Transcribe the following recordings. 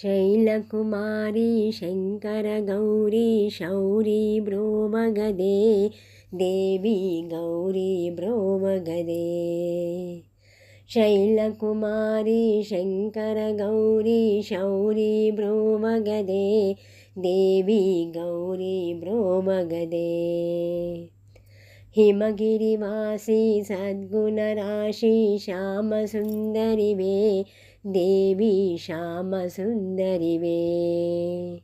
Shailkumari शङ्करगौरी Shauri ब्रोमगदे देवी Gauri ब्रोमगदे। Shailkumari शङ्करगौरी Shauri ब्रोमगदे देवी Gauri ब्रोमगदे। हिमगिरिवासी सद्गुणराशि श्यामसुन्दरि वे देवी श्यामसुन्दरि वे।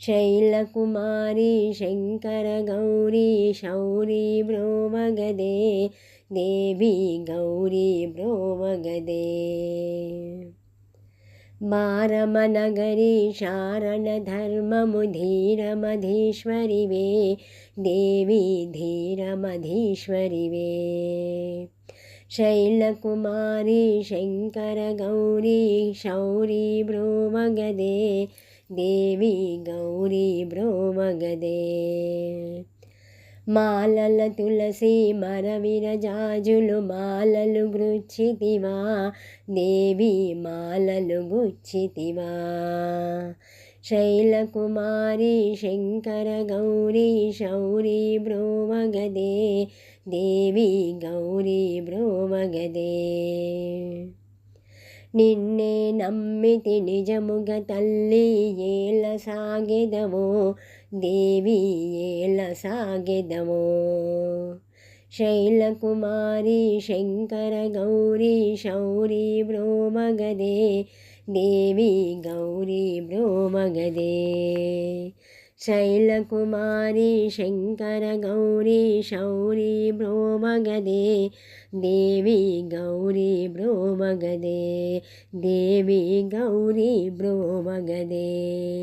Shailkumari शङ्करगौरी Shauri ब्रोमगदे देवी Gauri ब्रोमगदे। मारमनगरी शारणधर्ममुधीरमधीश्वरि वे देवी धीरमधीश्वरि वे। Shailkumari शङ्करगौरी Shauri ब्रोमगदे देवी Gauri ब्रोमगदे। मालल तुलसी मरविरजाजुलु माललु गृच्छितिवा देवी माललु गुच्छितिवा। Shailkumari शङ्करगौरी Shauri ब्रोमगदे देवी Gauri ब्रोमगदे। निन्ने नम्मिति निजमुग तल्ली ಏಲಸಾಗೆದವೋ देवी ಏಲಸಾಗೆದವೋ। Shailkumari शङ्करगौरी Shauri ब्रोमगदे देवी Gauri ब्रोमगदे। Shailkumari शङ्करगौरी Shauri ब्रोमगदे देवी Gauri ब्रोमगदे देवी Gauri ब्रोमगदे।